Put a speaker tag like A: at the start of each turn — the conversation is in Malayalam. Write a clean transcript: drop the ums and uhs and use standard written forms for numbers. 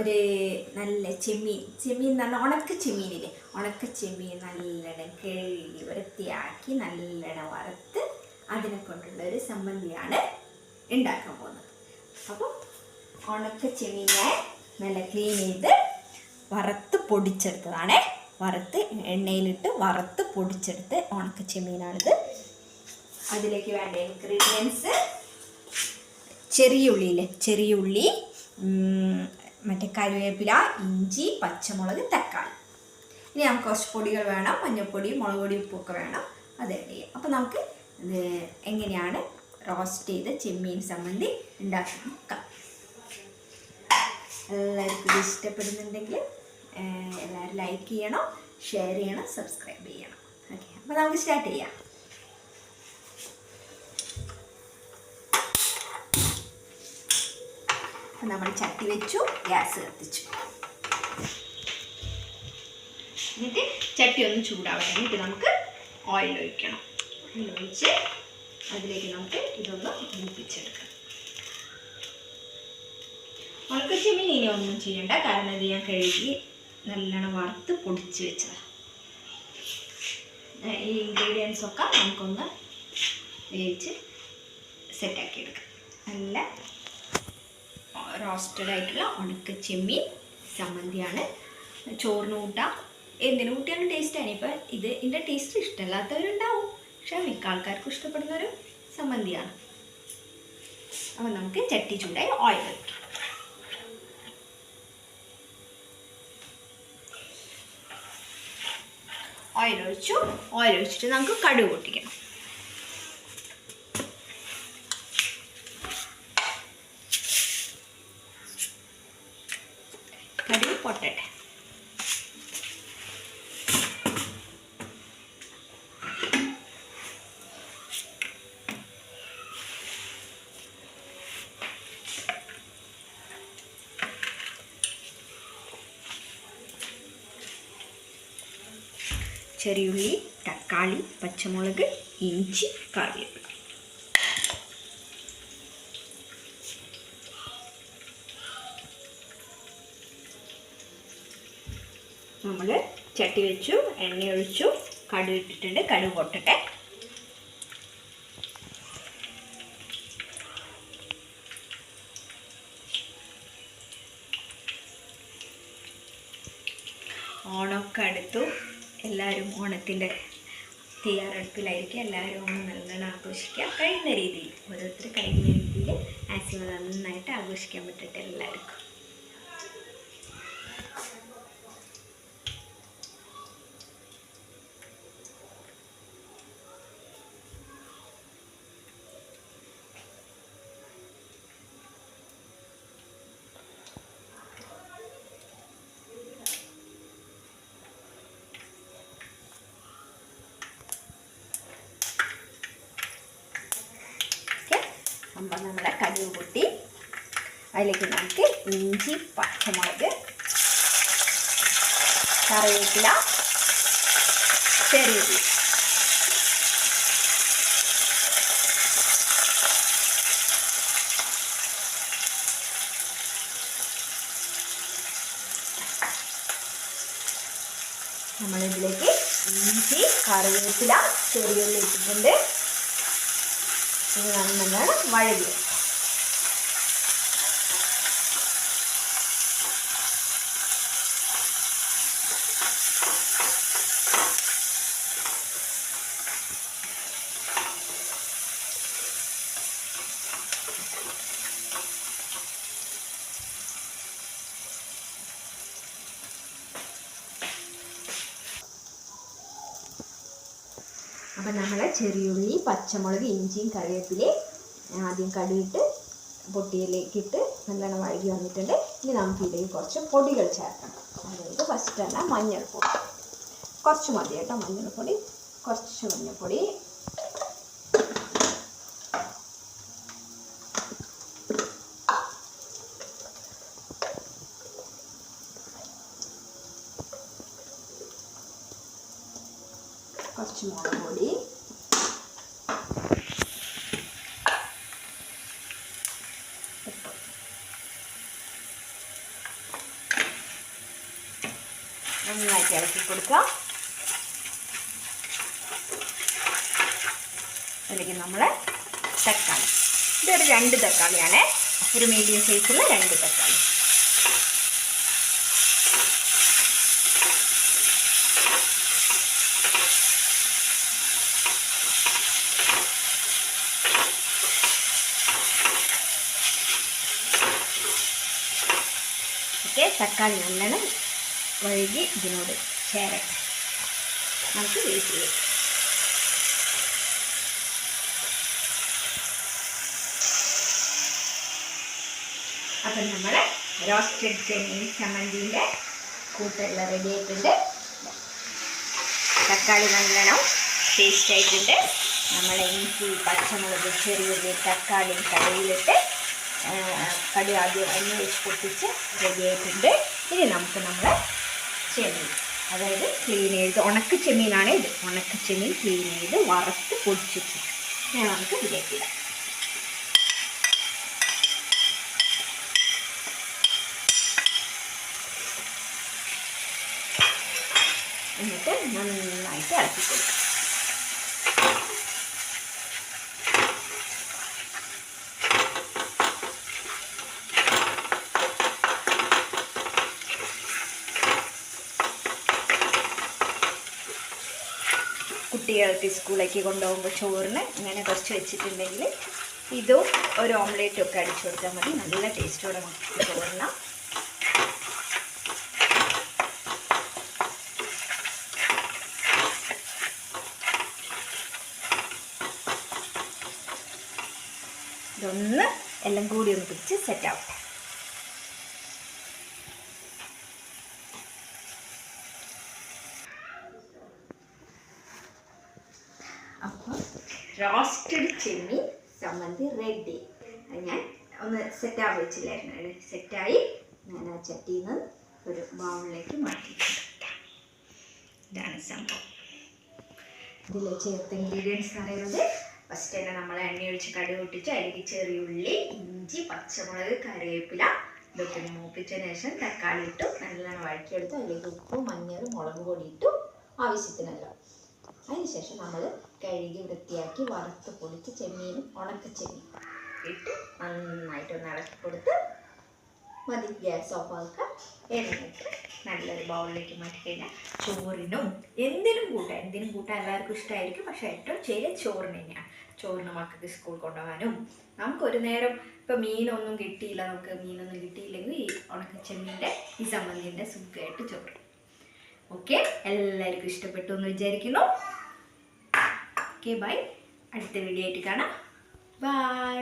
A: ഒരു നല്ല ചെമ്മീൻ എന്ന് പറഞ്ഞാൽ ഉണക്ക ചെമ്മീനില്ലേ, ഉണക്ക ചെമ്മീൻ നല്ലോണം കഴുകി വൃത്തിയാക്കി നല്ലോണം വറുത്ത് അതിനെ കൊണ്ടുള്ള ഒരു ചമ്മന്തിയാണ് ഉണ്ടാക്കാൻ പോകുന്നത്. അപ്പം ഉണക്ക ചെമ്മീനെ നല്ല ക്ലീൻ ചെയ്ത് വറുത്ത് പൊടിച്ചെടുത്തതാണ്. വറുത്ത് എണ്ണയിലിട്ട് വറുത്ത് പൊടിച്ചെടുത്ത് ഉണക്ക ചെമ്മീനാണിത്. അതിലേക്ക് വേണ്ട ഇൻഗ്രീഡിയൻസ് ചെറിയ ഉള്ളി, മറ്റേ കറിവേപ്പില, ഇഞ്ചി, പച്ചമുളക്, തക്കാളി. ഇനി നമുക്ക് കുറച്ച് പൊടികൾ വേണം, മഞ്ഞൾപ്പൊടി, മുളക് പൊടി, ഉപ്പൊക്കെ വേണം. അത് ആഡ് ചെയ്യാം. അപ്പോൾ നമുക്ക് ഇത് എങ്ങനെയാണ് റോസ്റ്റ് ചെയ്ത് ചെമ്മീൻ ചമ്മന്തി ഉണ്ടാക്കാൻ നോക്കാം. എല്ലാവർക്കും ഇത് ഇഷ്ടപ്പെടുന്നുണ്ടെങ്കിൽ എല്ലാവരും ലൈക്ക് ചെയ്യണം, ഷെയർ ചെയ്യണം, സബ്സ്ക്രൈബ് ചെയ്യണം. ഓക്കെ, അപ്പോൾ നമുക്ക് സ്റ്റാർട്ട് ചെയ്യാം. നമ്മൾ ചട്ടി വെച്ചു, ഗ്യാസ് കത്തിച്ചു. എന്നിട്ട് ചട്ടി ഒന്ന് ചൂടാവട്ടെ. എന്നിട്ട് നമുക്ക് ഓയിൽ ഒഴിക്കണം. ഓയിൽ ഒഴിച്ച് അതിലേക്ക് നമുക്ക് ഇതൊന്ന് മൂപ്പിച്ചെടുക്കണം. ഉണക്ക ചെമ്മീൻ ഇനി ഒന്നും ചെയ്യണ്ട, കാരണം ഇത് ഞാൻ കഴുകി നല്ലോണം വറുത്ത് പൊടിച്ച് വെച്ചതാണ്. ഈ ഇൻഗ്രീഡിയൻസൊക്കെ നമുക്കൊന്ന് വേവിച്ച് സെറ്റാക്കി എടുക്കാം. നല്ല റോസ്റ്റഡ് ആയിട്ടുള്ള ഉണക്ക ചെമ്മീൻ ചമ്മന്തിയാണ്. ചോറിന് കൂട്ടാം, എന്തിനു കൂട്ടിയാലും ടേസ്റ്റാണ്. ഇപ്പം ഇതിൻ്റെ ടേസ്റ്റ് ഇഷ്ടമല്ലാത്തവരുണ്ടാവും, പക്ഷെ മിക്ക ആൾക്കാർക്കും ഇഷ്ടപ്പെടുന്നൊരു ചമ്മന്തിയാണ്. അപ്പം നമുക്ക് ചട്ടി ചൂടായി ഓയിൽ ഒഴിക്കാം. ഓയിൽ ഒഴിച്ചിട്ട് നമുക്ക് കടുക് പൊട്ടിക്കണം. കടുക് പൊട്ടട്ടെ. ചെറിയുള്ളി, തക്കാളി, പച്ചമുളക്, ഇഞ്ചി, കറിവേപ്പില. നമ്മൾ ചട്ടി വെച്ചു, എണ്ണ ഒഴിച്ചു, കടുക് ഇട്ടിട്ടുണ്ട്. കടുക് പൊട്ടട്ടെ. ഓണമൊക്കെ അടുത്തു. എല്ലാവരും ഓണത്തിൻ്റെ തയ്യാറെടുപ്പിലായിരിക്കും. എല്ലാവരും ഓണം നല്ലോണം ആഘോഷിക്കുക, കഴിയുന്ന രീതിയിൽ, ഓരോരുത്തർ കഴിയുന്ന രീതിയിൽ മാക്സിമം നന്നായിട്ട് ആഘോഷിക്കാൻ പറ്റട്ടെ എല്ലാവർക്കും. അപ്പം നമ്മുടെ കടുക് പൊട്ടി, അതിലേക്ക് നമുക്ക് ഇഞ്ചി, പച്ചമുളക്, കറിവേപ്പില, ചെറിയുള്ളി, നമ്മളിതിലേക്ക് ഇഞ്ചി, കറിവേപ്പില, ചെറിയുള്ളി ഇട്ടിട്ടുണ്ട്. ഇത് നന്നാണ് വഴകി. അപ്പം നമ്മൾ ചെറിയുള്ളി, പച്ചമുളക്, ഇഞ്ചിയും കറിവേപ്പിലയും ആദ്യം കടുകിട്ട് പൊട്ടിയിലേക്കിട്ട് നല്ലോണം വഴകി വന്നിട്ടുണ്ട്. ഇനി നമുക്ക് ഇതിലേക്ക് കുറച്ച് പൊടികൾ ചേർക്കണം. അതായത് ഫസ്റ്റ് തന്നെ മഞ്ഞൾപ്പൊടി കുറച്ച് മതി കേട്ടോ. മഞ്ഞൾപ്പൊടി കുറച്ച്, മഞ്ഞൾപ്പൊടി, കുറച്ച് മുളക് പൊടി, ഇളക്കി കൊടുക്കുക. അതിലേക്ക് നമ്മൾ തക്കാളി, ഇതൊരു 2 തക്കാളിയാണ്, ഒരു മീഡിയം സൈസുള്ള 2 തക്കാളി. ഓക്കെ, തക്കാളി നല്ലോണം വഴുകി ഇതിനോട് ചേരട്ടെ. നമുക്ക് വെയിറ്റ് ചെയ്യാം. അപ്പം നമ്മൾ റോസ്റ്റഡ് ചെമ്മീൻ ചമ്മന്തിൻ്റെ കൂട്ടെല്ലാം റെഡി ആയിട്ടുണ്ട്. തക്കാളി നല്ലോണം ടേസ്റ്റ് ആയിട്ടുണ്ട്. നമ്മൾ ഇഞ്ചി, പച്ചമുളക്, ചെറിയുള്ളി, തക്കാളിയും കടയിലിട്ട് കടി ആദ്യം എണ്ണ വെച്ച് പൊട്ടിച്ച് റെഡി ആയിട്ടുണ്ട്. ഇനി നമുക്ക് നമ്മുടെ ചെമ്മീൻ, അതായത് ക്ലീൻ ചെയ്ത്, ഉണക്ക ചെമ്മീനാണ് ഇത്, ഉണക്ക ചെമ്മീൻ ക്ലീൻ ചെയ്ത് വറുത്ത് പൊടിച്ചിട്ട് നമുക്ക് ഇതിലേക്ക് ഇടാം. എന്നിട്ട് നന്നായിട്ട് ഇളക്കി കൊടുക്കാം. കുട്ടികൾക്ക് സ്കൂളിലേക്ക് കൊണ്ടുപോകുമ്പോൾ ചോറിന് ഇങ്ങനെ കുറച്ച് വെച്ചിട്ടുണ്ടെങ്കിൽ ഇതും ഒരു ഓംലേറ്റും ഒക്കെ അടിച്ചു കൊടുത്താൽ മതി. നല്ല ടേസ്റ്റോടെ നമുക്ക് ചോറിനാം. ഇതൊന്ന് എല്ലാം കൂടി ഒന്ന് പിടിച്ച് സെറ്റാവട്ടെ. അപ്പോൾ റോസ്റ്റഡ് ചെമ്മീൻ ചമ്മന്തി റെഡി. ഞാൻ ഒന്ന് സെറ്റാക്കി വെച്ചില്ലായിരുന്നു, സെറ്റായി. ഞാൻ ആ ചട്ടിയിൽ നിന്ന് ഒരു ബൗളിലേക്ക് മാറ്റിയിട്ടുണ്ട്. ഇതാണ് സംഭവം. ഇതിൽ ചേർത്ത ഇൻഗ്രീഡിയൻസ് പറയുന്നത്, ഫസ്റ്റ് തന്നെ നമ്മൾ എണ്ണ ഒഴിച്ച് കടുക് പൊട്ടിച്ച് അതിലേക്ക് ചെറിയുള്ളി, ഇഞ്ചി, പച്ചമുളക്, കറിവേപ്പില ഇതൊക്കെ മൂപ്പിച്ചതിന് ശേഷം തക്കാളി ഇട്ടു നല്ലോണം വഴറ്റിയെടുത്ത് അതിലേക്ക് ഉപ്പും മഞ്ഞളും മുളക് പൊടി ഇട്ടു ആവശ്യത്തിനല്ലോ. അതിനുശേഷം നമ്മൾ കഴുകി വൃത്തിയാക്കി വറുത്ത് പൊടിച്ച് ചെമ്മീനും ഉണക്ക ചെമ്മീൻ ഇട്ട് നന്നായിട്ടൊന്ന് ഇളക്കി കൊടുത്ത് മതി. ഗ്യാസ് ഓഫ് ആക്കുക. എന്നിട്ട് നല്ലൊരു ബൗളിലേക്ക് മാറ്റി കഴിഞ്ഞാൽ ചോറിനും എന്തിനും കൂട്ടാൻ എല്ലാവർക്കും ഇഷ്ടമായിരിക്കും. പക്ഷേ ഏറ്റവും ചെയ്ത് ചോറിന് തന്നെയാണ്. ചോറിന് മക്കൾക്ക് സ്കൂൾ കൊണ്ടുപോകാനും നമുക്കൊരു നേരം ഇപ്പം മീനൊന്നും കിട്ടിയില്ല, നമുക്ക് മീനൊന്നും കിട്ടിയില്ലെങ്കിൽ ഈ ഉണക്കച്ചെമ്മീൻ്റെ ഈ ചമ്മന്തിൻ്റെ സുഖമായിട്ട് ചോറ്. ഓക്കെ, എല്ലാവർക്കും ഇഷ്ടപ്പെട്ടു എന്ന് വിചാരിക്കുന്നു. Okay, by. അടുത്ത വീഡിയോ ആയിട്ട് കാണാം. ബൈ.